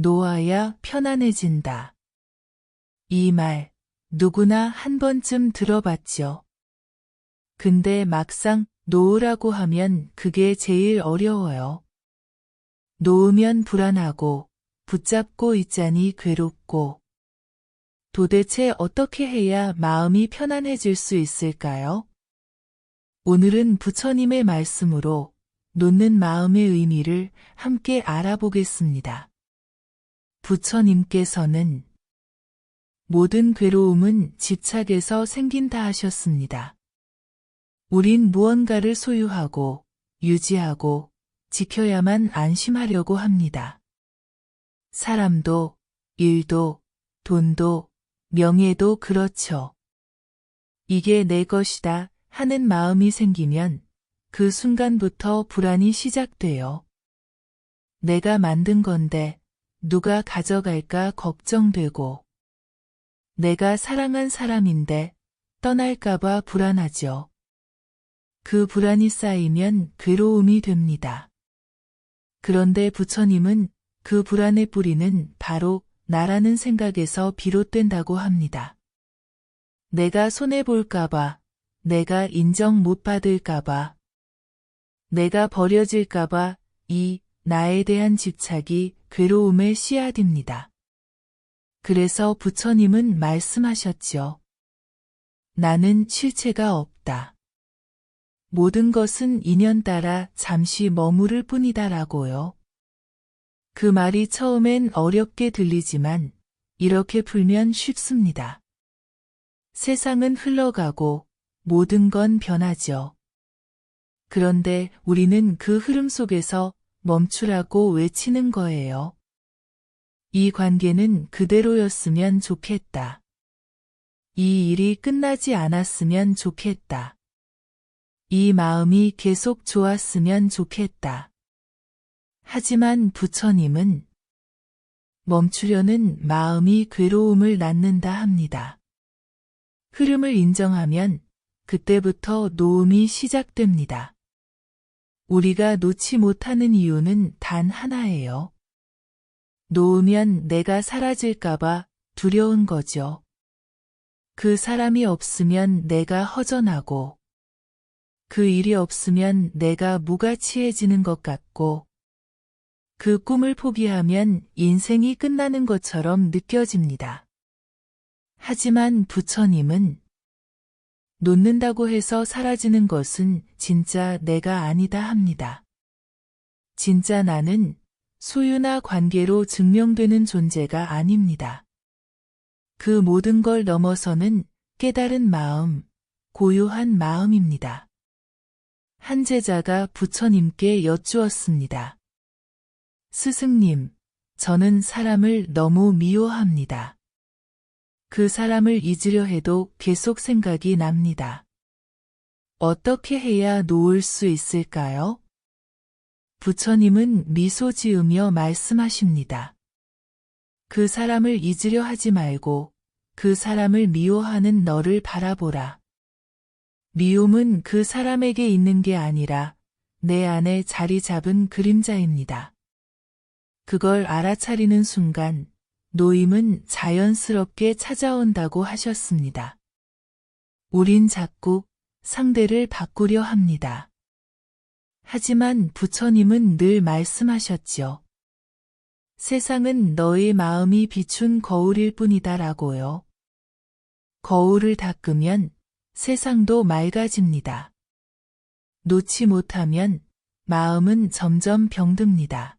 놓아야 편안해진다. 이 말 누구나 한 번쯤 들어봤죠. 근데 막상 놓으라고 하면 그게 제일 어려워요. 놓으면 불안하고 붙잡고 있자니 괴롭고. 도대체 어떻게 해야 마음이 편안해질 수 있을까요? 오늘은 부처님의 말씀으로 놓는 마음의 의미를 함께 알아보겠습니다. 부처님께서는 모든 괴로움은 집착에서 생긴다 하셨습니다. 우린 무언가를 소유하고 유지하고 지켜야만 안심하려고 합니다. 사람도, 일도, 돈도, 명예도 그렇죠. 이게 내 것이다 하는 마음이 생기면 그 순간부터 불안이 시작돼요. 내가 만든 건데 누가 가져갈까 걱정되고, 내가 사랑한 사람인데 떠날까봐 불안하죠. 그 불안이 쌓이면 괴로움이 됩니다. 그런데 부처님은 그 불안의 뿌리는 바로 나라는 생각에서 비롯된다고 합니다. 내가 손해볼까봐, 내가 인정 못 받을까봐, 내가 버려질까봐 이 나에 대한 집착이 괴로움의 씨앗입니다. 그래서 부처님은 말씀하셨죠. 나는 실체가 없다. 모든 것은 인연 따라 잠시 머무를 뿐이다라고요. 그 말이 처음엔 어렵게 들리지만 이렇게 풀면 쉽습니다. 세상은 흘러가고 모든 건 변하죠. 그런데 우리는 그 흐름 속에서 멈추라고 외치는 거예요. 이 관계는 그대로였으면 좋겠다. 이 일이 끝나지 않았으면 좋겠다. 이 마음이 계속 좋았으면 좋겠다. 하지만 부처님은 멈추려는 마음이 괴로움을 낳는다 합니다. 흐름을 인정하면 그때부터 놓음이 시작됩니다. 우리가 놓지 못하는 이유는 단 하나예요. 놓으면 내가 사라질까봐 두려운 거죠. 그 사람이 없으면 내가 허전하고, 그 일이 없으면 내가 무가치해지는 것 같고, 그 꿈을 포기하면 인생이 끝나는 것처럼 느껴집니다. 하지만 부처님은 놓는다고 해서 사라지는 것은 진짜 내가 아니다 합니다. 진짜 나는 소유나 관계로 증명되는 존재가 아닙니다. 그 모든 걸 넘어서는 깨달은 마음, 고요한 마음입니다. 한 제자가 부처님께 여쭈었습니다. 스승님, 저는 사람을 너무 미워합니다. 그 사람을 잊으려 해도 계속 생각이 납니다. 어떻게 해야 놓을 수 있을까요? 부처님은 미소 지으며 말씀하십니다. 그 사람을 잊으려 하지 말고 그 사람을 미워하는 너를 바라보라. 미움은 그 사람에게 있는 게 아니라 내 안에 자리 잡은 그림자입니다. 그걸 알아차리는 순간 놓임은 자연스럽게 찾아온다고 하셨습니다. 우린 자꾸 상대를 바꾸려 합니다. 하지만 부처님은 늘 말씀하셨죠. 세상은 너의 마음이 비춘 거울일 뿐이다라고요. 거울을 닦으면 세상도 맑아집니다. 놓지 못하면 마음은 점점 병듭니다.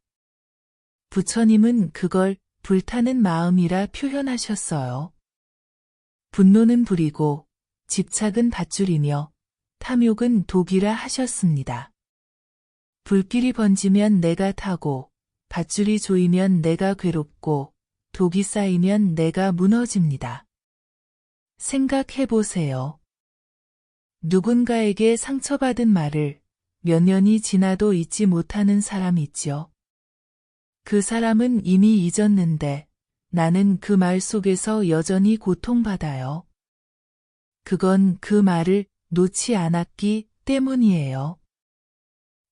부처님은 그걸 불타는 마음이라 표현하셨어요. 분노는 불이고 집착은 밧줄이며 탐욕은 독이라 하셨습니다. 불길이 번지면 내가 타고 밧줄이 조이면 내가 괴롭고 독이 쌓이면 내가 무너집니다. 생각해보세요. 누군가에게 상처받은 말을 몇 년이 지나도 잊지 못하는 사람 있죠. 그 사람은 이미 잊었는데 나는 그 말 속에서 여전히 고통받아요. 그건 그 말을 놓지 않았기 때문이에요.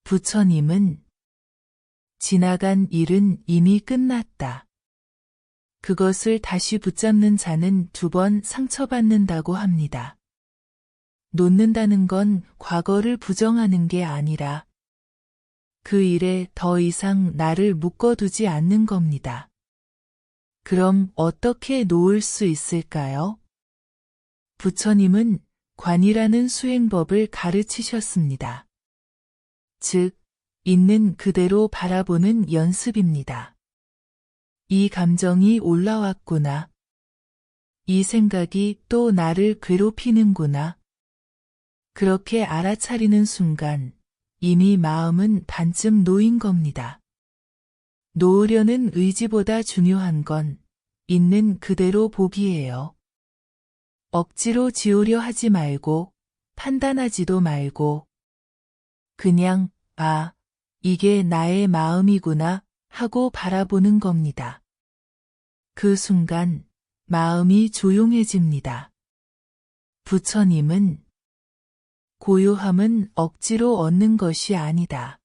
부처님은 지나간 일은 이미 끝났다. 그것을 다시 붙잡는 자는 2번 상처받는다고 합니다. 놓는다는 건 과거를 부정하는 게 아니라 그 일에 더 이상 나를 묶어두지 않는 겁니다. 그럼 어떻게 놓을 수 있을까요? 부처님은 관이라는 수행법을 가르치셨습니다. 즉, 있는 그대로 바라보는 연습입니다. 이 감정이 올라왔구나. 이 생각이 또 나를 괴롭히는구나. 그렇게 알아차리는 순간 이미 마음은 반쯤 놓인 겁니다. 놓으려는 의지보다 중요한 건 있는 그대로 보기예요. 억지로 지우려 하지 말고 판단하지도 말고 그냥 아, 이게 나의 마음이구나 하고 바라보는 겁니다. 그 순간 마음이 조용해집니다. 부처님은 고요함은 억지로 얻는 것이 아니다.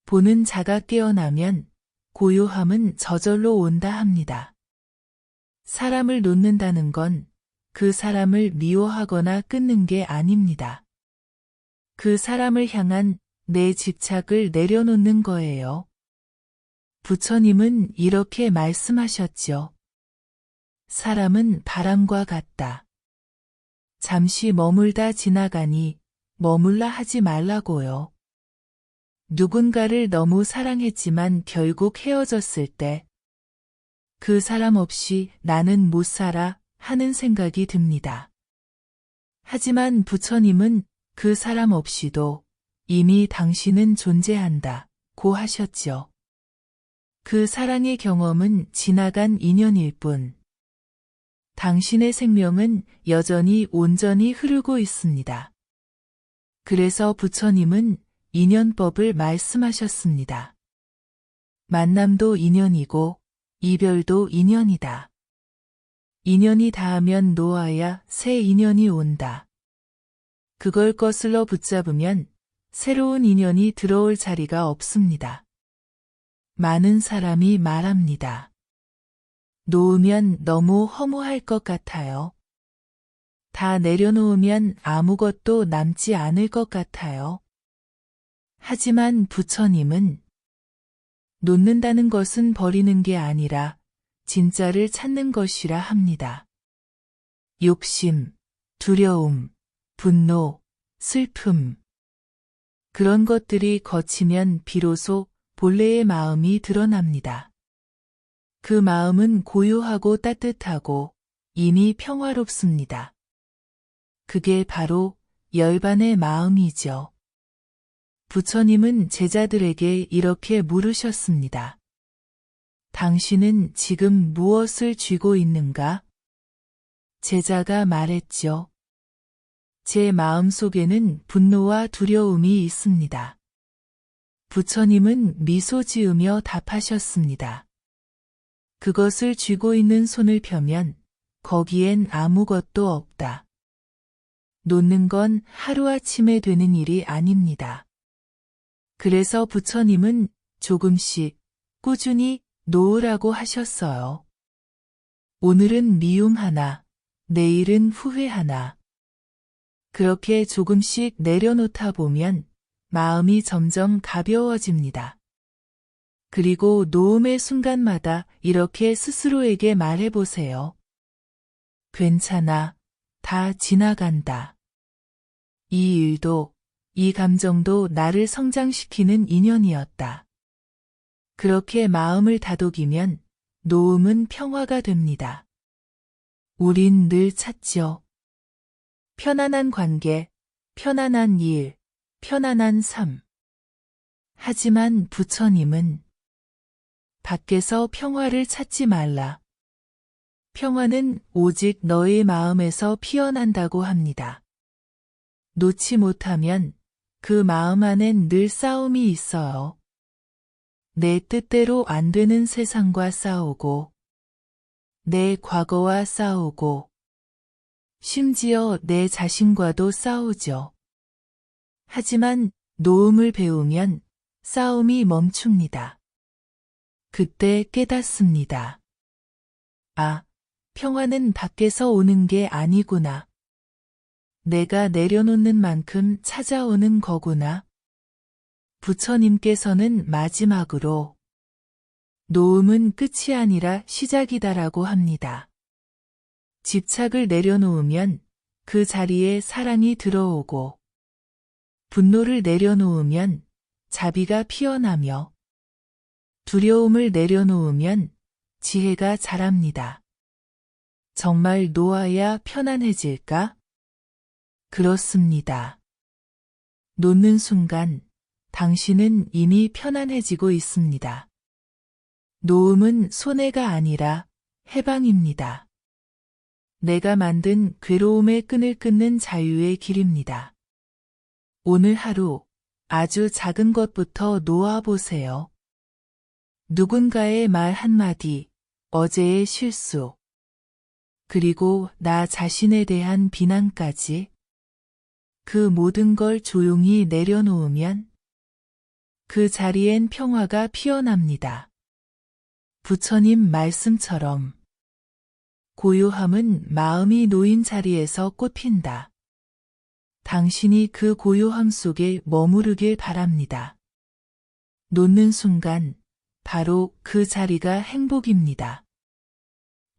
보는 자가 깨어나면 고요함은 저절로 온다 합니다. 사람을 놓는다는 건 그 사람을 미워하거나 끊는 게 아닙니다. 그 사람을 향한 내 집착을 내려놓는 거예요. 부처님은 이렇게 말씀하셨죠. 사람은 바람과 같다. 잠시 머물다 지나가니 머물라 하지 말라고요. 누군가를 너무 사랑했지만 결국 헤어졌을 때 그 사람 없이 나는 못 살아 하는 생각이 듭니다. 하지만 부처님은 그 사람 없이도 이미 당신은 존재한다 고 하셨죠. 그 사랑의 경험은 지나간 인연일 뿐. 당신의 생명은 여전히 온전히 흐르고 있습니다. 그래서 부처님은 인연법을 말씀하셨습니다. 만남도 인연이고 이별도 인연이다. 인연이 닿으면 놓아야 새 인연이 온다. 그걸 거슬러 붙잡으면 새로운 인연이 들어올 자리가 없습니다. 많은 사람이 말합니다. 놓으면 너무 허무할 것 같아요. 다 내려놓으면 아무것도 남지 않을 것 같아요. 하지만 부처님은 놓는다는 것은 버리는 게 아니라 진짜를 찾는 것이라 합니다. 욕심, 두려움, 분노, 슬픔. 그런 것들이 거치면 비로소 본래의 마음이 드러납니다. 그 마음은 고요하고 따뜻하고 이미 평화롭습니다. 그게 바로 열반의 마음이죠. 부처님은 제자들에게 이렇게 물으셨습니다. 당신은 지금 무엇을 쥐고 있는가? 제자가 말했죠. 제 마음 속에는 분노와 두려움이 있습니다. 부처님은 미소 지으며 답하셨습니다. 그것을 쥐고 있는 손을 펴면 거기엔 아무것도 없다. 놓는 건 하루아침에 되는 일이 아닙니다. 그래서 부처님은 조금씩 꾸준히 놓으라고 하셨어요. 오늘은 미움 하나, 내일은 후회 하나. 그렇게 조금씩 내려놓다 보면 마음이 점점 가벼워집니다. 그리고 놓음의 순간마다 이렇게 스스로에게 말해보세요. 괜찮아, 다 지나간다. 이 일도, 이 감정도 나를 성장시키는 인연이었다. 그렇게 마음을 다독이면 놓음은 평화가 됩니다. 우린 늘 찾죠. 편안한 관계, 편안한 일, 편안한 삶. 하지만 부처님은 밖에서 평화를 찾지 말라. 평화는 오직 너의 마음에서 피어난다고 합니다. 놓지 못하면 그 마음 안엔 늘 싸움이 있어요. 내 뜻대로 안 되는 세상과 싸우고, 내 과거와 싸우고, 심지어 내 자신과도 싸우죠. 하지만 놓음을 배우면 싸움이 멈춥니다. 그때 깨닫습니다. 아, 평화는 밖에서 오는 게 아니구나. 내가 내려놓는 만큼 찾아오는 거구나. 부처님께서는 마지막으로 놓음은 끝이 아니라 시작이다라고 합니다. 집착을 내려놓으면 그 자리에 사랑이 들어오고 분노를 내려놓으면 자비가 피어나며 두려움을 내려놓으면 지혜가 자랍니다. 정말 놓아야 편안해질까? 그렇습니다. 놓는 순간 당신은 이미 편안해지고 있습니다. 놓음은 손해가 아니라 해방입니다. 내가 만든 괴로움의 끈을 끊는 자유의 길입니다. 오늘 하루 아주 작은 것부터 놓아보세요. 누군가의 말 한마디, 어제의 실수, 그리고 나 자신에 대한 비난까지 그 모든 걸 조용히 내려놓으면 그 자리엔 평화가 피어납니다. 부처님 말씀처럼 고요함은 마음이 놓인 자리에서 꽃핀다. 당신이 그 고요함 속에 머무르길 바랍니다. 놓는 순간 바로 그 자리가 행복입니다.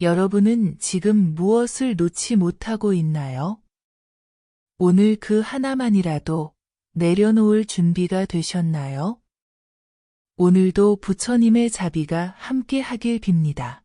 여러분은 지금 무엇을 놓지 못하고 있나요? 오늘 그 하나만이라도 내려놓을 준비가 되셨나요? 오늘도 부처님의 자비가 함께 하길 빕니다.